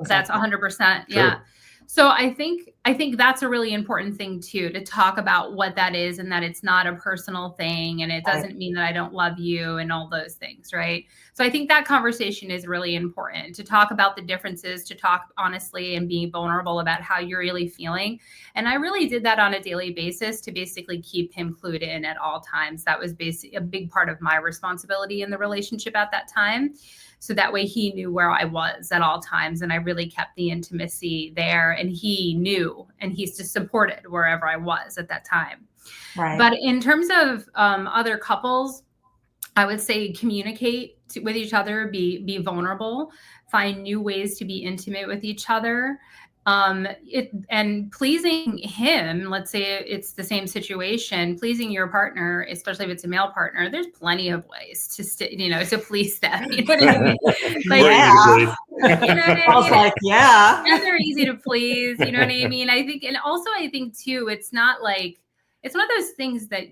That's 100%. Yeah. So I think that's a really important thing too, to talk about what that is and that it's not a personal thing and it doesn't mean that I don't love you and all those things, right? So I think that conversation is really important, to talk about the differences, to talk honestly and be vulnerable about how you're really feeling. And I really did that on a daily basis to basically keep him clued in at all times. That was basically a big part of my responsibility in the relationship at that time. So that way he knew where I was at all times, and I really kept the intimacy there, and he knew, and he's just supported wherever I was at that time. Right. But in terms of other couples, I would say communicate with each other, be vulnerable, find new ways to be intimate with each other. And pleasing him, let's say it's the same situation, pleasing your partner, especially if it's a male partner, there's plenty of ways to please them. You know what I mean? Like, yeah. I was like, yeah. And they're easy to please. You know what I mean? I think too, it's one of those things that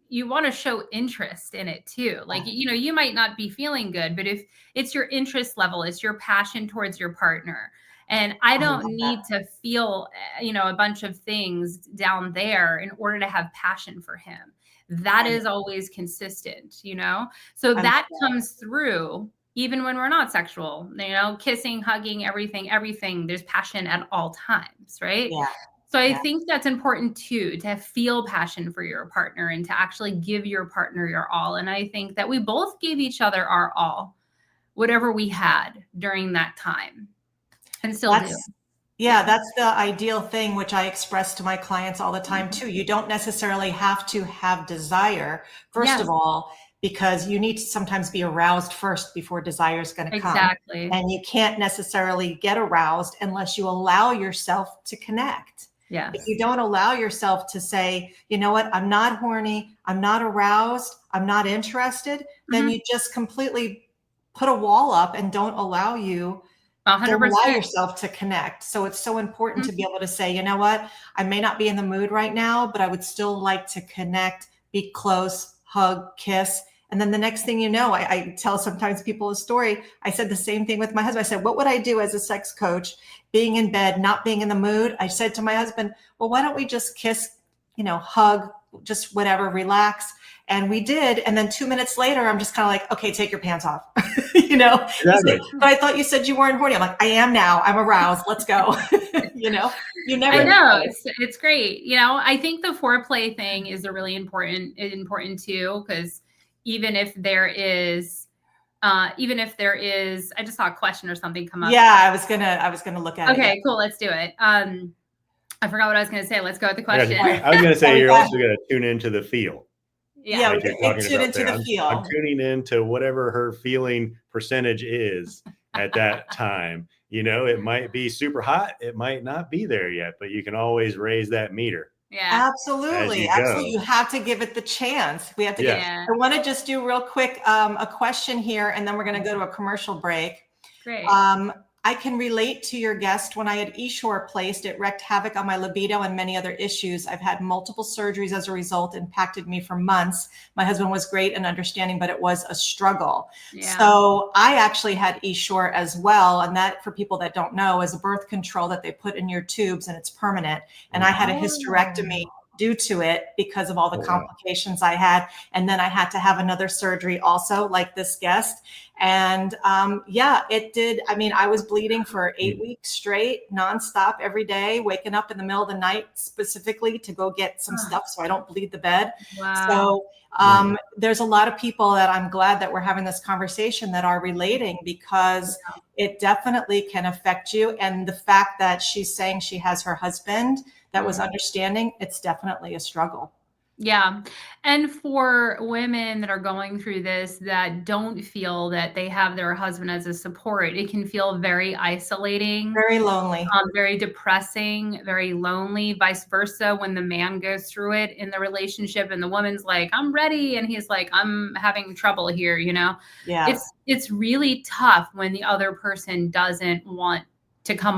you want to show interest in it too. Like, you might not be feeling good, but if it's your interest level, it's your passion towards your partner. And I don't need to feel, a bunch of things down there in order to have passion for him. That is always consistent, So that comes through even when we're not sexual, kissing, hugging, everything. There's passion at all times, right? Yeah. So I think that's important too, to feel passion for your partner and to actually give your partner your all. And I think that we both gave each other our all, whatever we had during that time. And still do. Yeah, that's the ideal thing, which I express to my clients all the time too. You don't necessarily have to have desire, first Yes, of all, because you need to sometimes be aroused first before desire is going to come. exactly. And you can't necessarily get aroused unless you allow yourself to connect. If Yes. you don't allow yourself to say, you know what, I'm not horny, I'm not aroused, I'm not interested, then Mhm. you just completely put a wall up and don't allow 100%. yourself to connect. So it's so important Mhm. to be able to say, you know what, I may not be in the mood right now, but I would still like to connect, be close, hug, kiss. And then the next thing you know, I tell sometimes people a story. I said the same thing with my husband. I said, what would I do as a sex coach, being in bed, not being in the mood? I said to my husband, well, why don't we just kiss, hug, just whatever, relax. And we did. And then 2 minutes later, I'm just kind of like, okay, take your pants off. He said, Exactly. but I thought you said you weren't horny. I'm like, I am now. I'm aroused. Let's go. You I never know know. it's great. I think the foreplay thing is a really important too, because even if there is, I just saw a question or something come up. Yeah, I was gonna look at it. Okay, cool. Let's do it. I forgot what I was going to say. Let's go with the I got you. question. I was going to say Oh, you're yeah. also going to tune into the feel. Yeah, Like you're talking tune about into there. the feel. I'm tuning into whatever her feeling percentage is at that time. It might be super hot. It might not be there yet, but you can always raise that meter Yeah. as Absolutely. you Absolutely. go. You have to give it the chance. We have to Yes. Yeah. I want to just do real quick a question here, and then we're going to go to a commercial break. Great. I can relate to your guest. When I had Eshore placed, it wreaked havoc on my libido and many other issues. I've had multiple surgeries as a result, impacted me for months. My husband was great and understanding, but it was a struggle. Yeah. So I actually had Eshore as well. And that, for people that don't know, is a birth control that they put in your tubes, and it's permanent. And I had a hysterectomy due to it because of all the Oh, wow. complications I had. And then I had to have another surgery also, like this guest. And it did. I mean, I was bleeding for 8 weeks straight, nonstop, every day, waking up in the middle of the night specifically to go get some stuff so I don't bleed the bed. Wow. So there's a lot of people that I'm glad that we're having this conversation that are relating, because it definitely can affect you. And the fact that she's saying she has her husband that was understanding, it's definitely a struggle. Yeah. And for women that are going through this, that don't feel that they have their husband as a support, it can feel very isolating, Very lonely. very depressing, very lonely, vice versa. When the man goes through it in the relationship and the woman's like, I'm ready. And he's like, I'm having trouble here. Yeah. It's really tough when the other person doesn't want to come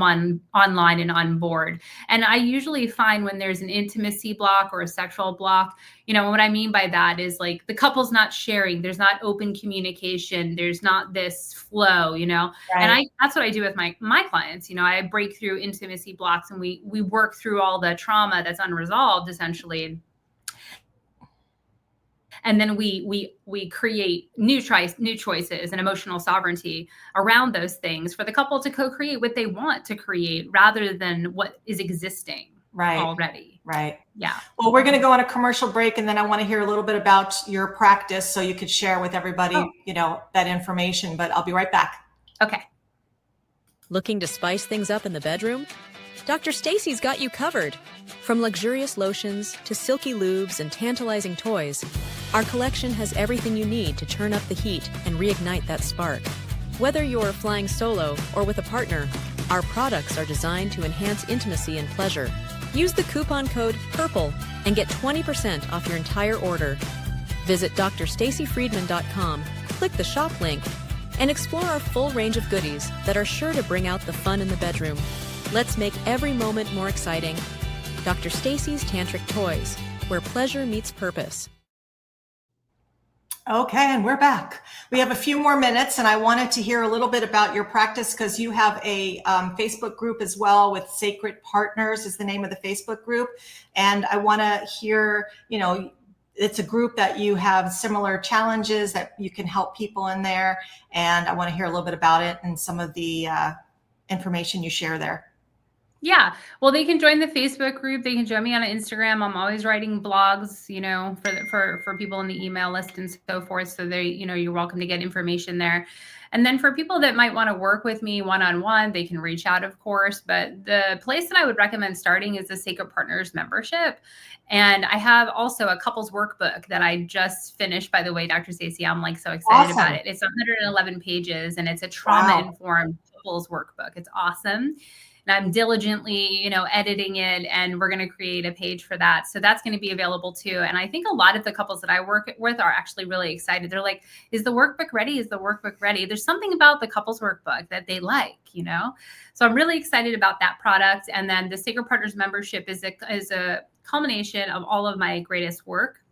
online and on board. And I usually find when there's an intimacy block or a sexual block, what I mean by that is like the couple's not sharing, there's not open communication, there's not this flow, Right. and that's what I do with my clients. I break through intimacy blocks, and we work through all the trauma that's unresolved, essentially. And then we create new choices and emotional sovereignty around those things for the couple to co-create what they want to create rather than what is existing already. Right. Yeah. Well, we're going to go on a commercial break, and then I want to hear a little bit about your practice so you could share with everybody, that information, but I'll be right back. Okay. Looking to spice things up in the bedroom? Dr. Stacy's got you covered. From luxurious lotions to silky lubes and tantalizing toys, our collection has everything you need to turn up the heat and reignite that spark. Whether you're flying solo or with a partner, our products are designed to enhance intimacy and pleasure. Use the coupon code PURPLE and get 20% off your entire order. Visit drstacyfriedman.com, click the shop link, and explore our full range of goodies that are sure to bring out the fun in the bedroom. Let's make every moment more exciting. Dr. Stacy's Tantric Toys, where pleasure meets purpose. Okay, and we're back. We have a few more minutes, and I wanted to hear a little bit about your practice, because you have a Facebook group as well with Sacred Partners is the name of the Facebook group. And I want to hear, it's a group that you have similar challenges that you can help people in there. And I want to hear a little bit about it and some of the information you share there. Yeah. Well, they can join the Facebook group. They can join me on Instagram. I'm always writing blogs, for people in the email list and so forth. So you're welcome to get information there. And then for people that might want to work with me one-on-one, they can reach out, of course. But the place that I would recommend starting is the Sacred Partners membership. And I have also a couples workbook that I just finished, by the way, Dr. Stacy. I'm so excited about it. It's 111 pages and it's a trauma-informed couples workbook. It's awesome. And I'm diligently, editing it, and we're going to create a page for that. So that's going to be available too. And I think a lot of the couples that I work with are actually really excited. They're like, is the workbook ready? Is the workbook ready? There's something about the couples workbook that they like, So I'm really excited about that product. And then the Sacred Partners membership is a culmination of all of my greatest work.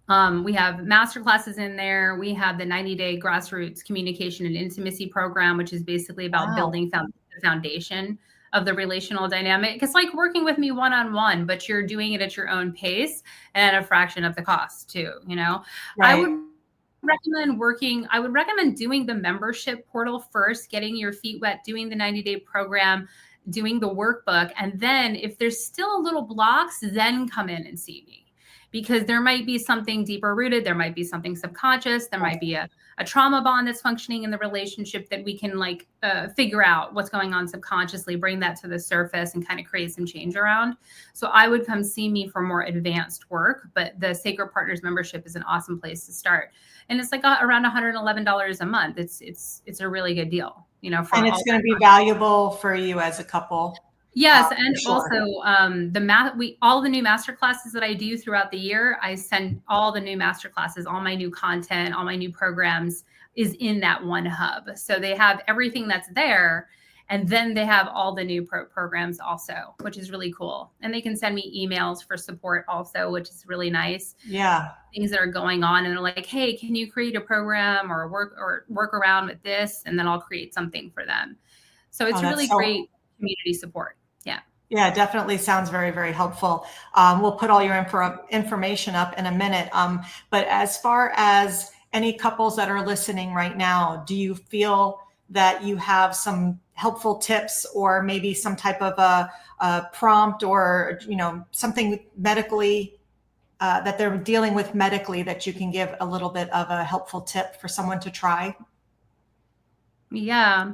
We have masterclasses in there. We have the 90-day grassroots communication and intimacy program, which is basically about building the foundation of the relational dynamic. It's like working with me one-on-one, but you're doing it at your own pace and at a fraction of the cost too, Right. I would recommend doing the membership portal first, getting your feet wet, doing the 90-day program, doing the workbook. And then if there's still a little blocks, then come in and see me. Because there might be something deeper rooted. There might be something subconscious. There might be a trauma bond that's functioning in the relationship that we can figure out what's going on subconsciously, bring that to the surface and kind of create some change around. So I would come see me for more advanced work, but the Sacred Partners membership is an awesome place to start. And it's around $111 a month. It's a really good deal, and it's going to be valuable for you as a couple. Yes. And also all the new master classes that I do throughout the year, I send all the new master classes, all my new content, all my new programs is in that one hub. So they have everything that's there. And then they have all the new programs also, which is really cool. And they can send me emails for support also, which is really nice. Yeah. Things that are going on. And they're like, hey, can you create a program or work around with this? And then I'll create something for them. So it's really great community support. Yeah, definitely sounds very, very helpful. We'll put all your information up in a minute. But as far as any couples that are listening right now, do you feel that you have some helpful tips or maybe some type of a prompt or, something medically that they're dealing with medically that you can give a little bit of a helpful tip for someone to try? Yeah.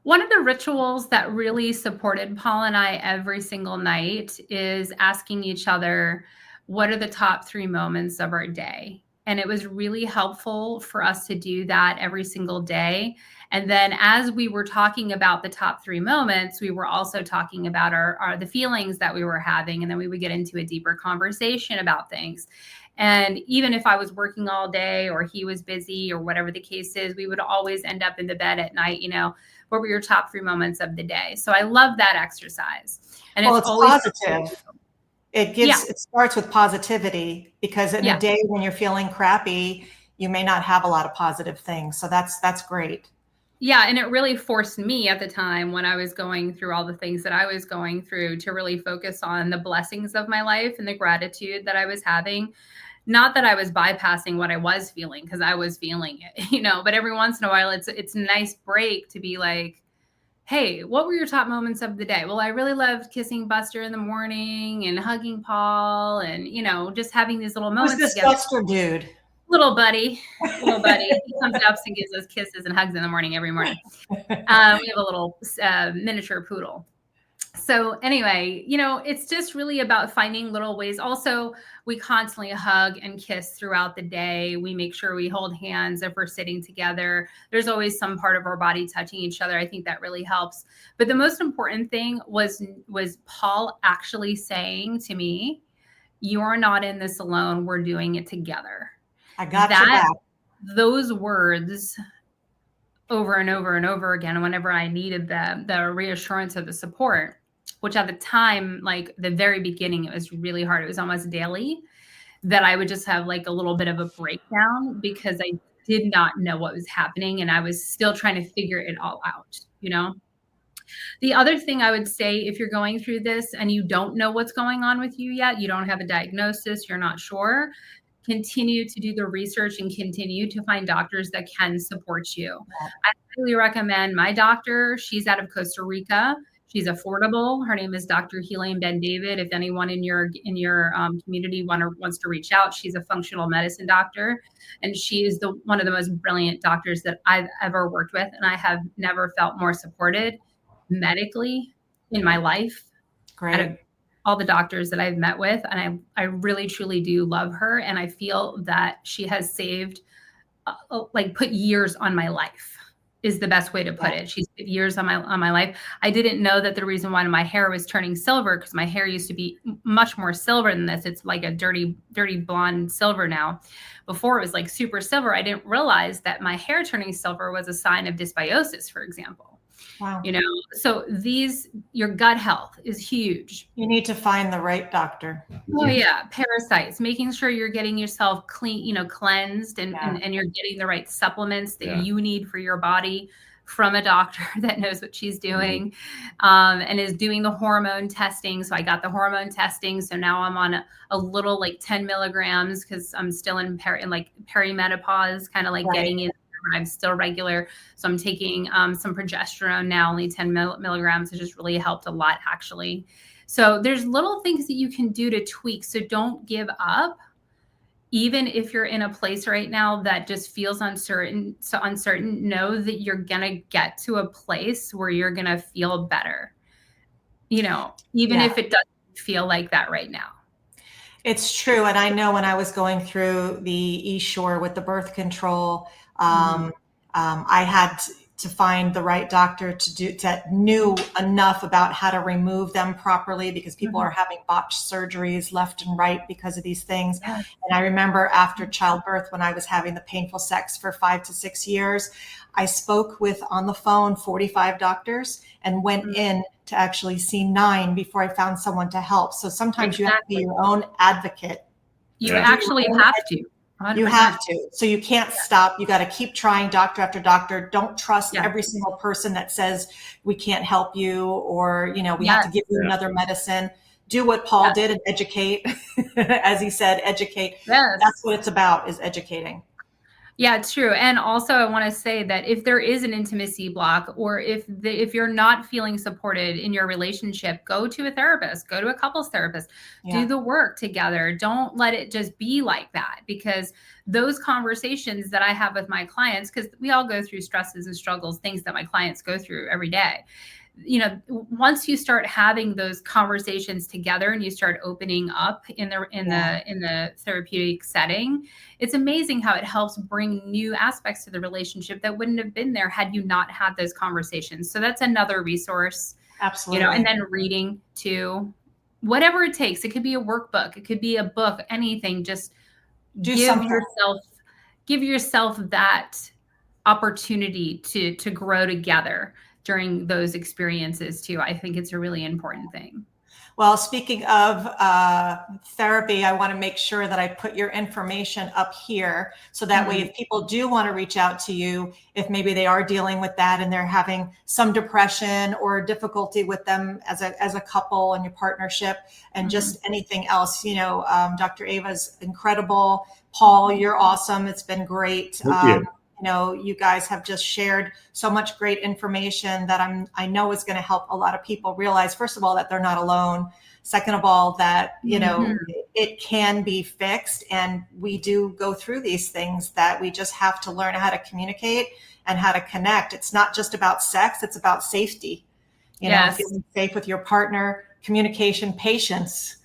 One of the rituals that really supported Paul and I every single night is asking each other, what are the top 3 moments of our day? And it was really helpful for us to do that every single day. And then as we were talking about the top 3 moments, we were also talking about the feelings that we were having. And then we would get into a deeper conversation about things. And even if I was working all day or he was busy or whatever the case is, we would always end up in the bed at night, what were your top 3 moments of the day? So I love that exercise. And it's always positive. It starts with positivity, because in a day when you're feeling crappy, you may not have a lot of positive things. So that's great. Yeah. And it really forced me at the time when I was going through all the things that I was going through to really focus on the blessings of my life and the gratitude that I was having. Not that I was bypassing what I was feeling, because I was feeling it, but every once in a while it's a nice break to be like, hey, what were your top moments of the day? Well, I really loved kissing Buster in the morning and hugging Paul and, just having these little moments. Who's this together. Buster dude? Little buddy. He comes up and gives us kisses and hugs in the morning every morning. We have a little miniature poodle. So anyway, it's just really about finding little ways. Also, we constantly hug and kiss throughout the day. We make sure we hold hands if we're sitting together. There's always some part of our body touching each other. I think that really helps. But the most important thing was Paul actually saying to me, you're not in this alone. We're doing it together. I got your back. Those words over and over and over again, whenever I needed the reassurance of the support, which at the time, the very beginning, it was really hard. It was almost daily that I would just have a little bit of a breakdown because I did not know what was happening. And I was still trying to figure it all out, The other thing I would say, if you're going through this and you don't know what's going on with you yet, you don't have a diagnosis, you're not sure, continue to do the research and continue to find doctors that can support you. I highly recommend my doctor. She's out of Costa Rica. She's affordable. Her name is Dr. Helene Ben David. If anyone in your community wants to reach out, she's a functional medicine doctor, and she is one of the most brilliant doctors that I've ever worked with, and I have never felt more supported medically in my life. Great. Out of all the doctors that I've met with, and I really truly do love her, and I feel that she has saved put years on my life. Is the best way to put it. She's put years on my life. I didn't know that the reason why my hair was turning silver, because my hair used to be much more silver than this. It's like a dirty blonde silver now. Before it was like super silver. I didn't realize that my hair turning silver was a sign of dysbiosis, for example. Wow. So your gut health is huge. You need to find the right doctor. Oh yeah. Parasites, making sure you're getting yourself clean, cleansed and you're getting the right supplements that you need for your body from a doctor that knows what she's doing, and is doing the hormone testing. So I got the hormone testing. So now I'm on a little 10 milligrams because I'm still in perimenopause, kind of getting in. I'm still regular. So I'm taking some progesterone now, only 10 milligrams, which has really helped a lot, actually. So there's little things that you can do to tweak. So don't give up. Even if you're in a place right now that just feels uncertain, know that you're going to get to a place where you're going to feel better, even if it doesn't feel like that right now. It's true. And I know when I was going through the eShore with the birth control, I had to find the right doctor that knew enough about how to remove them properly, because people are having botched surgeries left and right because of these things. And I remember after childbirth, when I was having the painful sex for 5 to 6 years, I spoke with on the phone 45 doctors and went in to actually see 9 before I found someone to help. So sometimes you have to be your own advocate. You actually have to. 100%. You have to. So you can't stop. You got to keep trying, doctor after doctor. Don't trust every single person that says we can't help you, or, we have to give you another medicine. Do what Paul did and educate. As he said, educate. Yes. That's what it's about, is educating. Yeah, it's true. And also I want to say that if there is an intimacy block, or if you're not feeling supported in your relationship, go to a therapist, go to a couples therapist, do the work together. Don't let it just be like that, because those conversations that I have with my clients, because we all go through stresses and struggles, things that my clients go through every day. Once you start having those conversations together and you start opening up in the therapeutic setting, it's amazing how it helps bring new aspects to the relationship that wouldn't have been there had you not had those conversations. So that's another resource. Absolutely. And then reading too, whatever it takes. It could be a workbook, it could be a book, anything. Just give yourself that opportunity to grow together during those experiences too. I think it's a really important thing. Well, speaking of therapy, I want to make sure that I put your information up here, so that way if people do want to reach out to you, if maybe they are dealing with that and they're having some depression or difficulty with them as a couple and your partnership, and just anything else, Dr. Ava's incredible. Paul, you're awesome. It's been great. Thank you. You guys have just shared so much great information that I know is going to help a lot of people realize, first of all, that they're not alone. Second of all, that, it can be fixed. And we do go through these things that we just have to learn how to communicate and how to connect. It's not just about sex. It's about safety, feeling safe with your partner, communication, patience,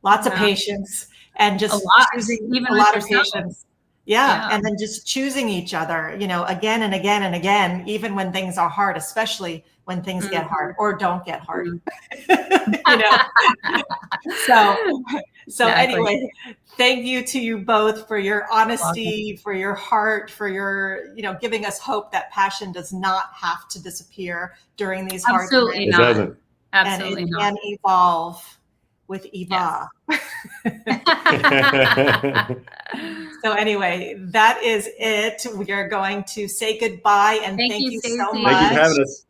lots of patience, and just choosing a lot of patience. Yeah. And then just choosing each other, again and again and again, even when things are hard, especially when things get hard or don't get hard. So anyway, thank you to you both for your honesty, for your heart, for your, giving us hope that passion does not have to disappear during these hard times. Absolutely not. It doesn't. Absolutely and it not. can evolve with Eva. Yes. So anyway, that is it. We are going to say goodbye, and thank you so much. Thank you for having us.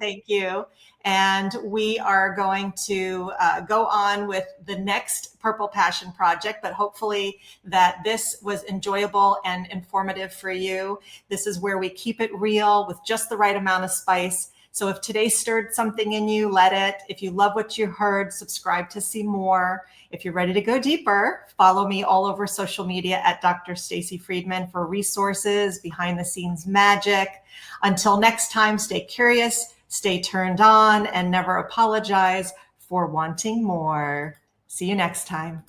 Thank you. And we are going to go on with the next Purple Passion project, but hopefully that this was enjoyable and informative for you. This is where we keep it real with just the right amount of spice. So if today stirred something in you, let it. If you love what you heard, subscribe to see more. If you're ready to go deeper, follow me all over social media at Dr. Stacy Friedman for resources, behind the scenes magic. Until next time, stay curious, stay turned on, and never apologize for wanting more. See you next time.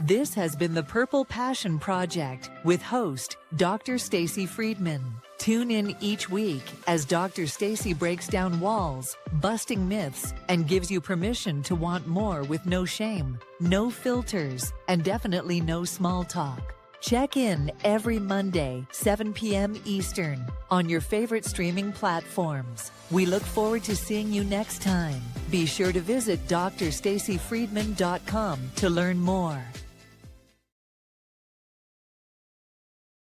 This has been the Purple Passion Project with host Dr. Stacy Friedman. Tune in each week as Dr. Stacy breaks down walls, busting myths, and gives you permission to want more with no shame, no filters, and definitely no small talk. Check in every Monday, 7 p.m. Eastern, on your favorite streaming platforms. We look forward to seeing you next time. Be sure to visit drstacyfriedman.com to learn more.